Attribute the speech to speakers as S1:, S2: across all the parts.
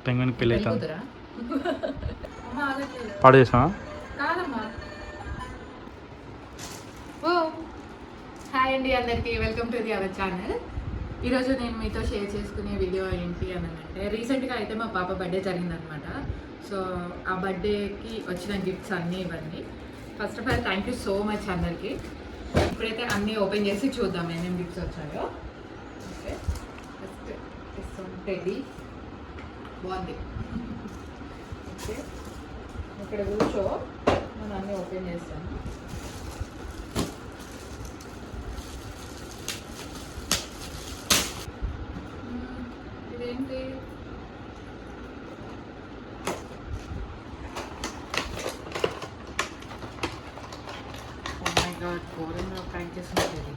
S1: Penguin పెళ్ళి అవుతుంది. పాడు చేసావా?
S2: హాయ్ అండి అందరికీ, welcome to the our channel. ఈరోజు నేను మీతో షేర్ చేసుకునే వీడియో ఏంటి అని అంటే, రీసెంట్గా అయితే మా పాప బర్త్డే జరిగిందనమాట. సో ఆ బర్త్డేకి వచ్చిన గిఫ్ట్స్ అన్నీ ఇవన్నీ. First of all thank you so much అందరికీ. ఇప్పుడైతే అన్నీ ఓపెన్ చేసి చూద్దాం ఏమేమి గిఫ్ట్స్ వచ్చాయో. ఓకే, ఫస్ట్ ఇస్తాం టెడ్డీ. బాగుంది. ఓకే, ఇక్కడ కూర్చో, నేను అన్నీ ఓపెన్ చేస్తాను. ఇదేంటి? ఓ మై గాడ్, ఘోరంగా ప్యాక్ చేసి ఉంటుంది.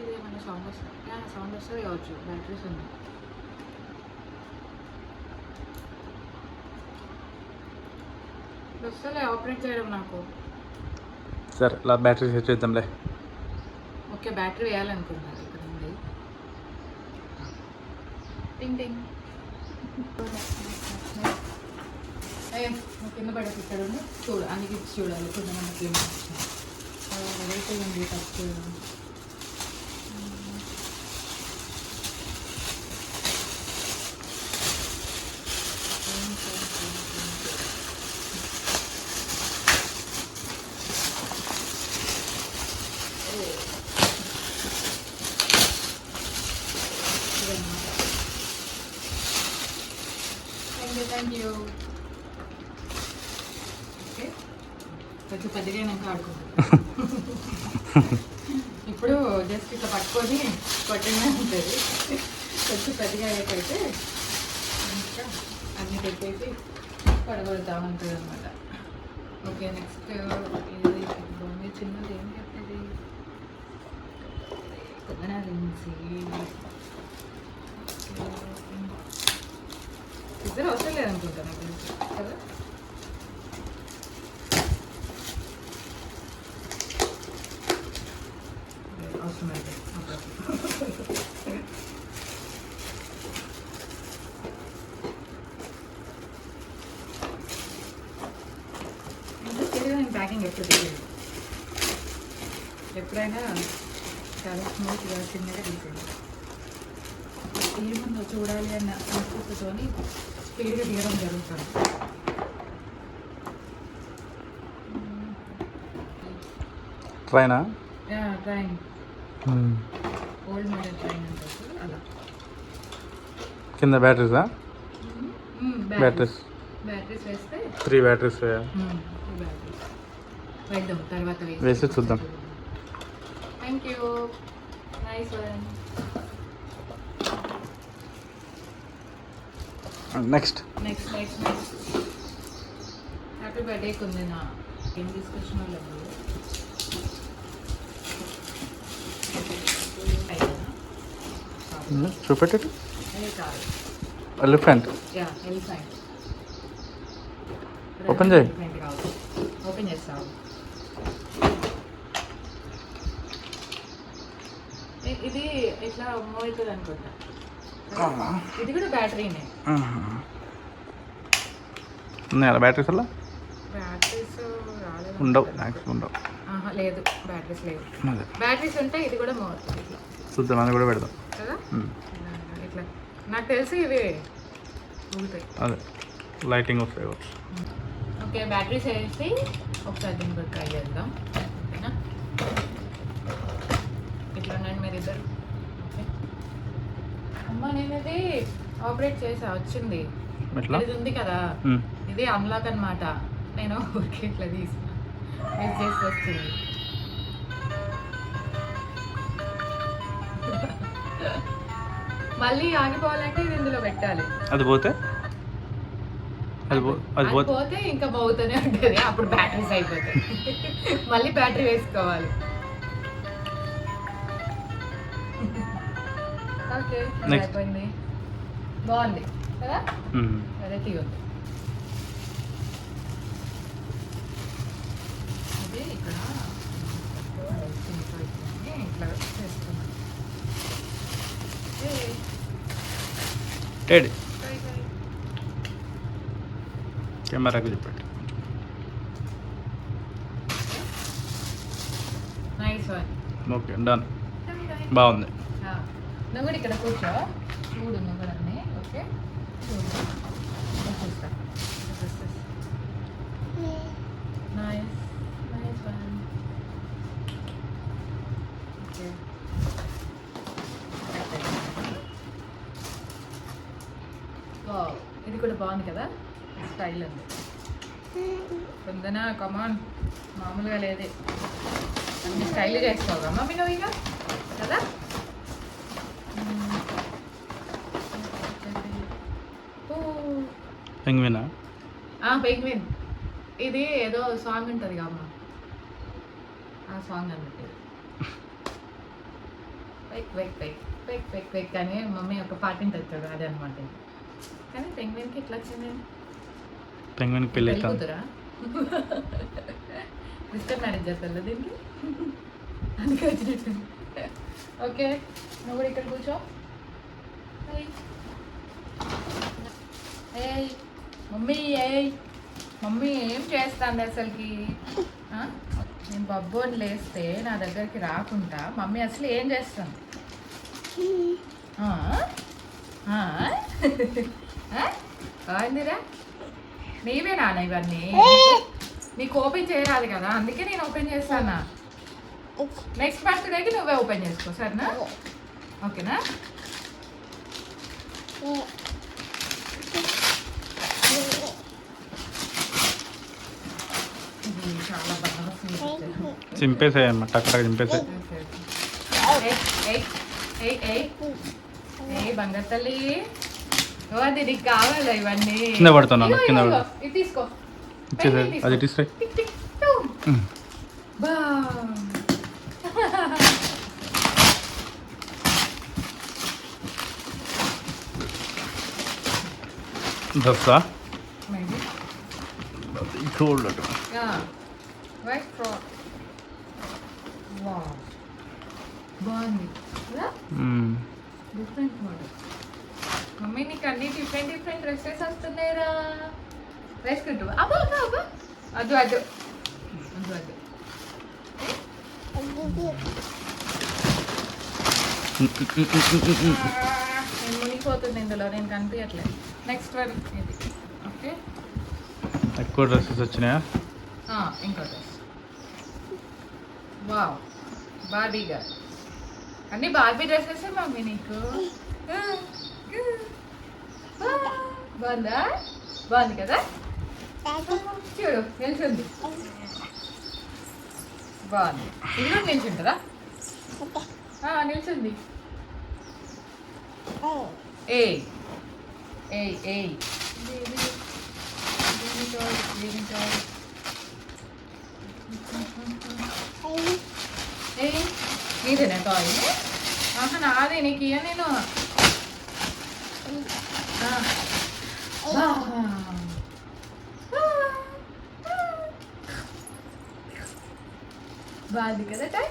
S2: ఇదేమైనా సౌండ్ వస్తుంది? సౌండ్ వస్తుంది కావచ్చు, బ్యాటరీస్ ఉన్నాయి. వస్తలే ఆపరేట్ చేయడం నాకు.
S1: సరే, ఇలా బ్యాటరీ సెట్ చేద్దాంలే.
S2: ఓకే, బ్యాటరీ వేయాలనుకుంటున్నాను. ఇక్కడ ఉంది. టింగ్ టింగ్. కింద పడేసి ఇక్కడ ఉంది. చూడు, అన్ని గిఫ్ట్స్ చూడాలి. కొంత మనకి వెరైటీ ఉంది. First thank you. ఓకే, కొంచెం పెద్దగా అయినాక ఆడుకుంటాం. ఇప్పుడు జస్ట్ ఇట్లా పట్టుకొని కొట్టడమే ఉంటుంది. కొంచెం పెద్దగా అయ్యేటైతే ఇంకా అన్నీ పెట్టేసి పడగొడతా ఉంటుంది అనమాట. ఓకే, నెక్స్ట్ ఇది బాగుంది. చిన్నది ఏం చెప్పేది? కొద్దిగా రింగ్స్. ఇద్దరు వస్తలేదు అనుకుంటాను కదా. అవసరం అయితే నేను ప్యాకింగ్ ఎప్పుడు తీసేది. ఎప్పుడైనా చాలా స్మూత్గా చిన్నగా తీసేది. ఏముందో చూడాలి అన్న అనుకుంటుతోని స్పీడ్గా తీయడం జరుగుతుంది.
S1: ట్రైనా?
S2: ట్రైన్, ఓల్డ్ మోడల్ ట్రైన్ అంటే అలా.
S1: కింద బ్యాటరీసా? బ్యాటరీస్
S2: వేస్తే
S1: 3 బ్యాటరీస్
S2: వేద్దాం, తర్వాత
S1: వేసి చూద్దాం.
S2: Thank you, nice one.
S1: Next
S2: happy బర్త్డేకి ఉంది. నా ఏం తీసుకొచ్చిన వాళ్ళు
S1: చూపెట్టు. ఎలిఫెంట్. ఓపెన్ చేయి.
S2: ఓపెన్ చేస్తావు. ఇది ఇట్లా మూవ్ అవుతుంది అనుకుంటా. ఇది కూడా బ్యాటరీనే.
S1: ఉన్నాయా బ్యాటరీస్? అలా
S2: బ్యాటరీస్
S1: ఉండవు, మ్యాక్సిమం ఉండవు.
S2: లేదు, బ్యాటరీస్ లేవు. బ్యాటరీస్ ఉంటే ఇది కూడా మూవ్ అవుతుంది. ఇట్లా
S1: చూద్దాం, అది కూడా పెడదాం
S2: కదా. ఇట్లా నాకు తెలిసి ఇవి ఊగుతాయి.
S1: అదే లైటింగ్ వస్తాయి.
S2: ఓకే, బ్యాటరీస్ వేసి ఒకసారి దీన్ని కూడా ట్రై చేద్దాం. ఓకేనా? ఇట్లా ఉండండి మీరు ఇద్దరు. అమ్మ, నేను ఇది ఆపరేట్ చేసా, వచ్చింది. ఇది ఉంది కదా, ఇది అన్లాక్ అనమాట. నేను ఊరికి ఇట్లా తీసుకున్నా, యూజ్ చేసి వస్తుంది. మళ్ళీ ఆగిపోవాలంటే ఇది ఇందులో పెట్టాలి.
S1: అది పోతే
S2: పోతే ఇంకా పోతూనే ఉంటుంది. అప్పుడు బ్యాటరీస్ అయిపోతాయి. మళ్ళీ బ్యాటరీ వేసుకోవాలి. ఓకే, అయిపోయింది. బాగుంది కదా, వెరైటీ ఉంది.
S1: టేడి కెమెరాకి చెప్పండి.
S2: Nice one.
S1: Okay done. బాగుంది.
S2: నువ్వు కూడా ఇక్కడ కూర్చో. చూడు నువ్వు కూడా అన్నీ. ఓకే చూడు. Nice nice one. Okay wow, ఇది కూడా బాగుంది కదా, స్టైల్ ఉంది. పొందనా కమాన్, మామూలుగా లేదే. అన్ని స్టైల్ చేసుకోగా మమ్మీ నువ్వు ఇక కదా.
S1: పెంగ్వినా?
S2: పెంగ్విన్. ఇది ఏదో సాంగ్ ఉంటుంది అమ్మ, ఆ సాంగ్ అన్నట్టు. పెక్ పెక్ పెక్ పెక్ పెక్ పెక్ అని మమ్మీ ఒక పాటింగ్ తెచ్చాడు, అదే అనమాట. కానీ పెంగ్విన్కి ఎట్లా వచ్చింది?
S1: పెంగ్విన్కి పెళ్ళి
S2: కూతురా రిజిస్టర్ మ్యారేజ్ చేస్తారు దీనికి, అందుకే వచ్చినట్టు. ఓకే నువ్వు కూడా ఇక్కడ కూర్చో. ఏయ్ మమ్మీ, ఏయ్ మమ్మీ ఏం చేస్తాను అసలుకి? నేను బబ్బోని లేస్తే నా దగ్గరికి రాకుండా మమ్మీ అసలు ఏం చేస్తాను? బాగుందిరా, నీవే నాన్న ఇవన్నీ. నీకు ఓపెన్ చేయరాదు కదా, అందుకే నేను ఓపెన్ చేస్తానా. నెక్స్ట్ బర్త్డేకి నువ్వే ఓపెన్ చేసుకో సరేనా? ఓకేనా? ఇది చాలా బాగా
S1: చింపేసాయమ్మా, టక్కగా చింపేసాయి.
S2: బంగారు తల్లి, అది నీకు కావాలా ఇవన్నీ?
S1: కింద పడుతున్నాను, కింద
S2: ఇది తీసుకో.
S1: అది తీసుకో. డ్రెస్సా? షోల్డర్.
S2: White frock. బాగుంది కదా, డిఫరెంట్ మోడల్. మమ్మీ నీకు అన్ని డిఫరెంట్ డిఫరెంట్ డ్రెస్సెస్ వస్తున్నాయిరా, వేసుకుంటూ. అబ్బా అబ్బా అబ్బా, అదు అదు అదు అదు. నేను మునిగిపోతుంది ఇందులో, నేను కనిపించట్లేదు. నెక్స్ట్ వన్ ఇది. ఓకే
S1: ఎక్కువ డ్రెస్సెస్ వచ్చినాయా?
S2: ఇంకో డ్రెస్. Wow, Barbie girl. అన్ని బార్బీ డ్రెస్సెస్ మమ్మీ నీకు. బాగుందా? బాగుంది కదా, చూడు నిల్చుంది. బాగుంది. ఇది కూడా నిల్చుంటుందా? నిల్చుంది. ఏయ్ ఏయ్ ఏయ్, నీదేనా టాయ్? నాదే, నీకు ఇయ్య నేను. బాగుంది కదా టాయ్,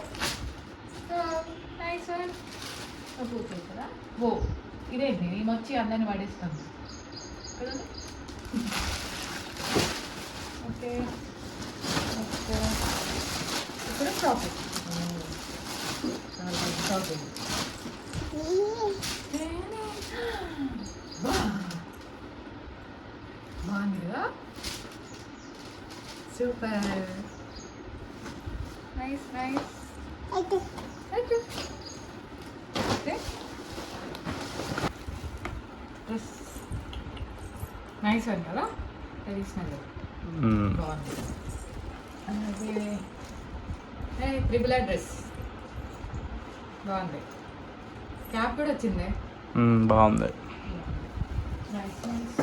S2: నైస్ వన్. కూర్చోదు కదా. ఓ ఇదేంటి, నేను వచ్చి అందరిని పడేస్తాను కదా. ఓకే ఇక్కడ షాపింగ్, షాపింగ్. బాగుంది కదా, super, nice nice. Nice one కదా, ట్రెడిషనల్ బాగుంది. అలాగే ట్రిపుల్ డ్రెస్ బాగుంది, క్యాప్ కూడా వచ్చింది.
S1: బాగుంది.
S2: Nice nice.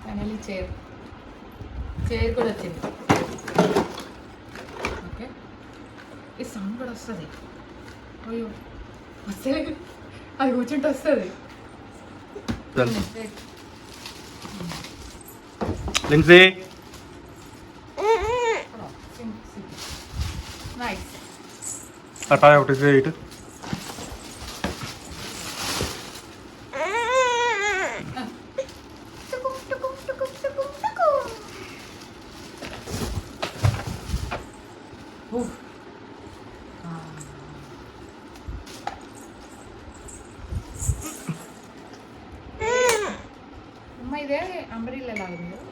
S2: ఫైనల్లీ చైర్ కూడా వచ్చింది. ఓకే, ఈ సౌండ్ కూడా వస్తుంది. అయ్యో వస్తే అది కూర్చుంటే వస్తుంది.
S1: Lindsey
S2: nice.
S1: అటాయ్ ఒకటి ఇటు.
S2: అంబ్రిల్లా లాగా ఉంది కదా.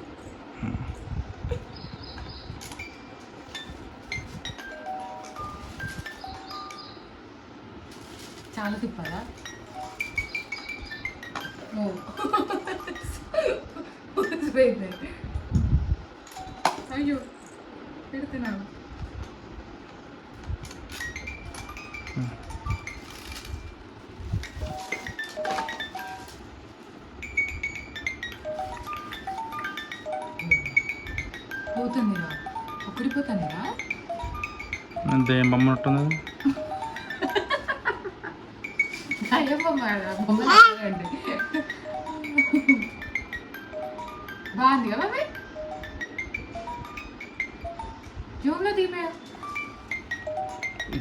S2: చాలా తిప్పాలా పోయింది. అయ్యో పెడుతున్నాను. పోతుందిరా, ఉక్కిరిపోతుందిరా.
S1: అంతే ఏం బొమ్మ ఉంటుంది.
S2: అయ్యో బొమ్మ అండి. బాగుంది కదా మమ్మీ. జూమ్లో తీపే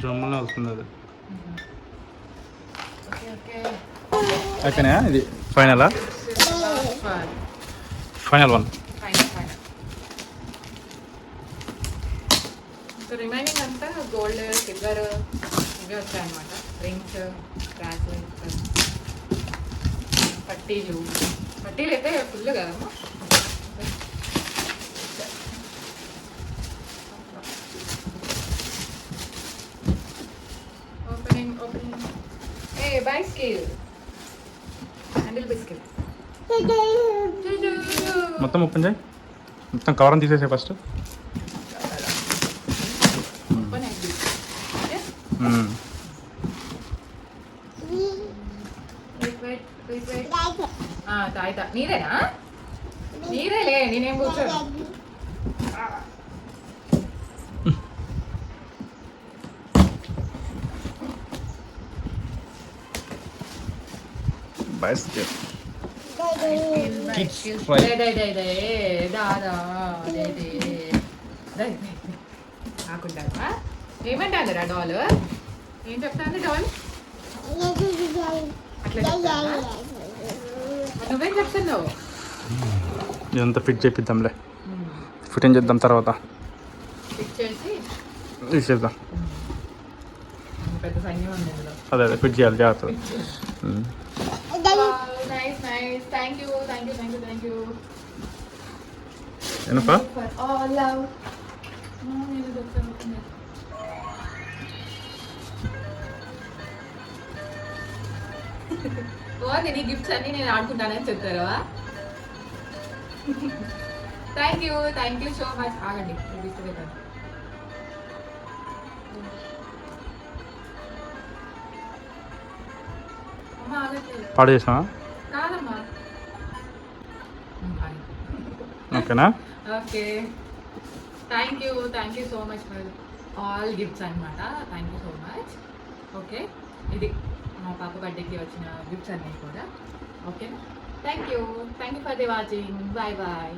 S1: జొమ్మలో వస్తుంది అది.
S2: Okay okay.
S1: అయిపోయినాయా? ఇది ఫైనలా? Final one.
S2: Final final. So remaining అంతా గోల్డ్, సిల్వర్ ఇవే వచ్చాయన్నమాట. రింగ్స్, బ్రాస్లెట్స్, పట్టీలు. పట్టీలు అయితే ఫుల్ కదమ్మా. Opening opening. ఏ బైస్కిల్, హ్యాండిల్ బిస్కిల్.
S1: మొత్తం ఓపెన్ చేయి. మొత్తం కవర్ అని తీసేసే ఫస్ట్.
S2: తాయితా నీదేనా? నీదేలే, నేనేం కూర్చోను.
S1: బైస్కిల్.
S2: కాకుండా ఏమంటాందిరా డాల్? ఏం చెప్తాంది డాల్? అట్లా చెప్తావా? నువ్వేం చెప్తున్నావు?
S1: ఇదంతా ఫిట్ చేపిద్దాంలే. ఫిట్టింగ్ చేద్దాం తర్వాత.
S2: ఫిట్ చేసి
S1: తీసేద్దాం.
S2: పెద్ద సైన్యం ఉంది ఇందులో.
S1: అదే ఫిట్ చేయాలి జాగ్రత్త.
S2: Nice nice. Thank you thank you thank you thank you.
S1: ಏನಪ್ಪ?
S2: All love. నీ గిఫ్ట్స్ అన్ని నేను ఆడుకుంటానని చెప్తారా? Thank you so much. ఆగండి చూపిస్తాను. అమ్మా ఆగట్లేదు.
S1: పాడు చేసావా?
S2: కాదమ్మా.
S1: ఓకేనా?
S2: Okay. Thank you so much for all gifts అనమాట. Thank you so much. Okay, ఇది మా పాప బర్త్డేకి వచ్చిన గిఫ్ట్స్ అన్నీ కూడా. Okay, thank you for the watching. Bye bye.